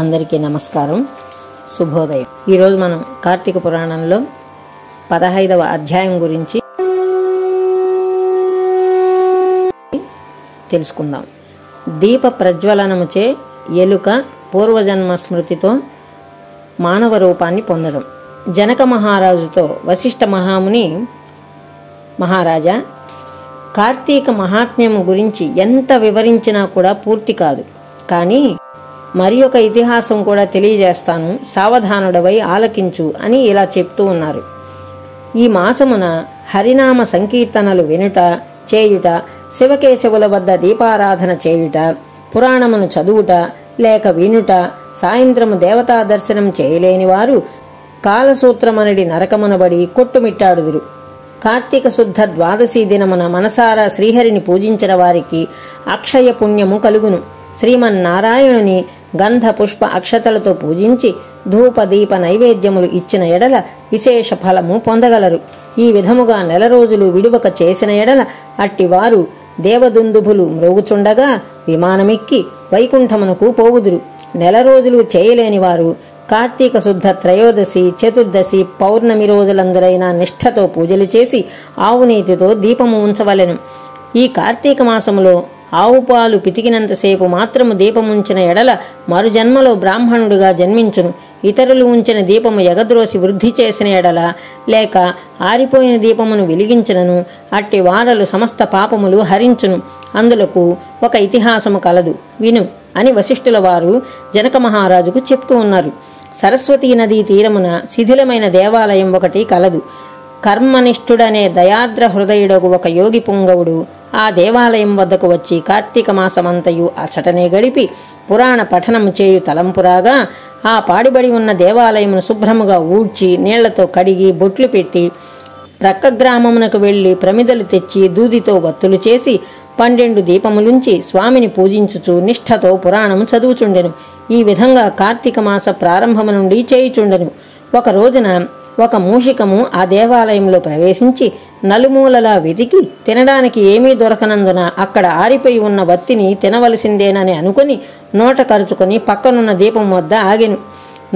అందరికీ నమస్కారం, శుభోదయం. ఈరోజు మనం కార్తీక పురాణంలో 15వ అధ్యాయం గురించి తెలుసుకుందాం. దీప ప్రజ్వలనముచే ఎలుక పూర్వజన్మ స్మృతితో మానవ రూపాన్ని పొందడం. జనక మహారాజుతో వశిష్ఠ మహాముని, మహారాజా, కార్తీక మహాత్మ్యము గురించి ఎంత వివరించినా కూడా పూర్తి కాదు, కానీ మరి ఒక ఇతిహాసం కూడా తెలియజేస్తాను, సావధానుడవై ఆలకించు అని ఇలా చెప్తూ ఉన్నారు. ఈ మాసమున హరినామ సంకీర్తనలు వినుట, చేయుట, శివకేశవుల వద్ద దీపారాధన చేయుట, పురాణమును చదువుట లేక వినుట, సాయంత్రము దేవతా దర్శనం చేయలేని వారు కాలసూత్రమనడి నరకమునబడి కొట్టుమిట్టాడుదురు. కార్తీక శుద్ధ ద్వాదశి దినమున మనసారా శ్రీహరిని పూజించిన వారికి అక్షయ పుణ్యము కలుగును. శ్రీమన్నారాయణుని గంధ పుష్ప అక్షతలతో పూజించి ధూప దీప నైవేద్యములు ఇచ్చిన ఎడల విశేష ఫలము పొందగలరు. ఈ విధముగా 4 రోజులు విడువక చేసిన ఎడల అట్టివారు దేవదుందుభులు మ్రోగుచుండగా విమానమెక్కి వైకుంఠమునకు పోవుదురు. 4 రోజులు చేయలేని వారు కార్తీక శుద్ధ త్రయోదశి, చతుర్దశి, పౌర్ణమి రోజులందురైన నిష్ఠతో పూజలు చేసి ఆవునీతితో దీపము ఉంచవలెను. ఈ కార్తీక మాసములో ఆవు పాలు పితికినంతసేపు మాత్రము దీపముంచిన ఎడల మరు జన్మలో బ్రాహ్మణుడిగా జన్మించును. ఇతరులు ఉంచిన దీపము ఎగద్రోసి వృద్ధి చేసిన ఎడల లేక ఆరిపోయిన దీపమును వెలిగించినను అట్టి వారలు సమస్త పాపములు హరించును. అందులకు ఒక ఇతిహాసము కలదు, విను అని వశిష్ఠుల వారు జనక మహారాజుకు చెప్తూ ఉన్నారు. సరస్వతీ నదీ తీరమున శిథిలమైన దేవాలయం ఒకటి కలదు. కర్మనిష్ఠుడనే దయాద్ర హృదయుడగు ఒక యోగి పుంగవుడు ఆ దేవాలయం వద్దకు వచ్చి కార్తీక మాసమంతయు అచటనే గడిపి పురాణ పఠనము చేయు తలంపురాగా ఆ పాడిబడి ఉన్న దేవాలయమును శుభ్రముగా ఊడ్చి నీళ్లతో కడిగి బొట్లు పెట్టి ప్రక్క గ్రామమునకు వెళ్లి ప్రమిదలు తెచ్చి దూదితో వత్తులు చేసి 12 దీపములుంచి స్వామిని పూజించుచు నిష్ఠతో పురాణము చదువుచుండెను. ఈ విధంగా కార్తీక మాస ప్రారంభము నుండి చేయుచుండెను. ఒక రోజున ఒక మూషికము ఆ దేవాలయంలో ప్రవేశించి నలుమూలలా వెతికి తినడానికి ఏమీ దొరకనందున అక్కడ ఆరిపోయి ఉన్న వత్తిని తినవలసిందేనని అనుకుని నోట కరుచుకొని పక్కనున్న దీపం వద్ద ఆగెను.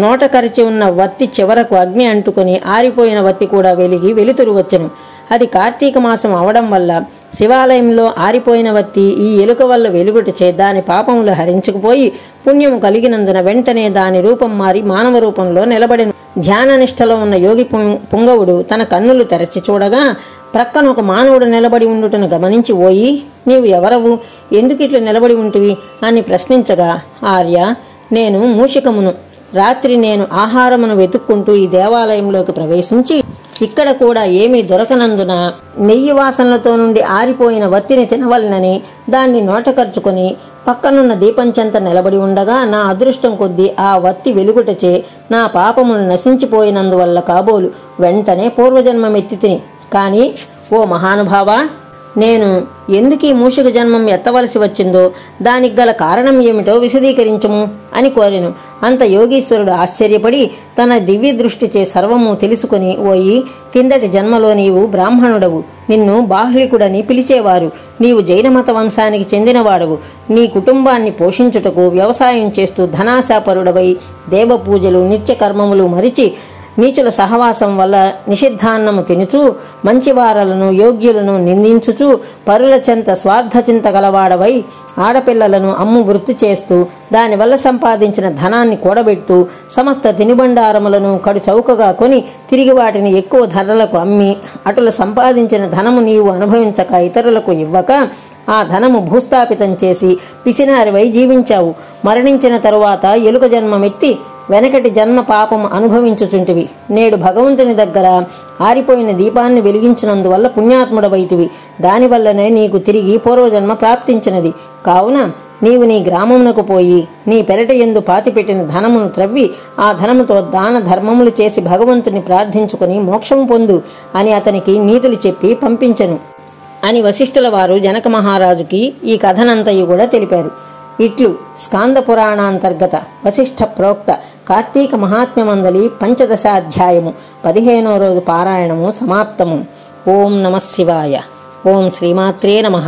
నోట కరిచి ఉన్న వత్తి చివరకు అగ్ని అంటుకొని ఆరిపోయిన వత్తి కూడా వెలిగి వెలుతురు వచ్చెను. అది కార్తీక మాసం అవడం వల్ల శివాలయంలో ఆరిపోయిన వత్తి ఈ ఎలుక వల్ల వెలుగుటచే దాని పాపములు హరించుకుపోయి పుణ్యము కలిగినందున వెంటనే దాని రూపం మారి మానవ రూపంలో నిలబడెను. ధ్యాననిష్టలో ఉన్న యోగి పుంగవుడు తన కన్నులు తెరచి చూడగా ప్రక్కన ఒక మానవుడు నిలబడి ఉండుటను గమనించి, ఓయి, నీవు ఎవరవు, ఎందుకు ఇట్లా నిలబడి ఉంటివి అని ప్రశ్నించగా, ఆర్య, నేను మూషికమును. రాత్రి నేను ఆహారమును వెతుక్కుంటూ ఈ దేవాలయంలోకి ప్రవేశించి ఇక్కడ కూడా ఏమీ దొరకనందున నెయ్యి వాసనలతో నుండి ఆరిపోయిన వత్తిని తినవలనని దాన్ని నోటకర్చుకొని పక్కనున్న దీపం చెంత నిలబడి ఉండగా నా అదృష్టం కొద్దీ ఆ వత్తి వెలుగుటచే నా పాపములు నశించిపోయినందువల్ల కాబోలు వెంటనే పూర్వజన్మమెత్తి తిని. కానీ ఓ మహానుభావా, నేను ఎందుకీ మూషిక జన్మం ఎత్తవలసి వచ్చిందో దానికి గల కారణం ఏమిటో విశదీకరించము అని కోరెను. అంత యోగీశ్వరుడు ఆశ్చర్యపడి తన దివ్య దృష్టిచే సర్వము తెలుసుకుని, ఓయి, కిందటి జన్మలో నీవు బ్రాహ్మణుడవు, నిన్ను బాహ్లికుడని పిలిచేవారు. నీవు జైనమత వంశానికి చెందినవాడవు. నీ కుటుంబాన్ని పోషించుటకు వ్యవసాయం చేస్తూ ధనాశాపరుడవై దేవపూజలు నిత్యకర్మములు మరిచి నీచుల సహవాసం వల్ల నిషిద్ధాన్నము తినుచూ మంచివారలను యోగ్యులను నిందించుచూ పరుల చెంత స్వార్థచింత గలవాడవై ఆడపిల్లలను అమ్ము వృత్తి చేస్తూ దానివల్ల సంపాదించిన ధనాన్ని కూడబెడుతూ సమస్త తినుబండారములను కడు చౌకగా కొని తిరిగి వాటిని ఎక్కువ ధరలకు అమ్మి అటుల సంపాదించిన ధనము నీవు అనుభవించక ఇతరులకు ఇవ్వక ఆ ధనము భూస్థాపితం చేసి పిసినారివై జీవించావు. మరణించిన తరువాత ఎలుక జన్మమెత్తి వెనకటి జన్మ పాపము అనుభవించుచుంటివి. నేడు భగవంతుని దగ్గర ఆరిపోయిన దీపాన్ని వెలిగించినందువల్ల పుణ్యాత్ముడవైతివి. దానివల్లనే నీకు తిరిగి పూర్వజన్మ ప్రాప్తించినది. కావున నీవు నీ గ్రామమునకు పోయి నీ పెరట యందు పాతిపెట్టిన ధనమును త్రవ్వి ఆ ధనముతో దాన ధర్మములు చేసి భగవంతుని ప్రార్థించుకుని మోక్షము పొందు అని అతనికి నీతులు చెప్పి పంపించెను అని వశిష్ఠుల వారు జనక మహారాజుకి ఈ కథనంతయు కూడా తెలిపారు. ఇట్లు స్కాంద పురాణాంతర్గత వశిష్ఠ ప్రోక్త కార్తీక మహాత్మ్యమందలి 15వ అధ్యాయము 15వ రోజు పారాయణము సమాప్తము. ఓం నమః శివాయ. ఓం శ్రీమాత్రే నమః.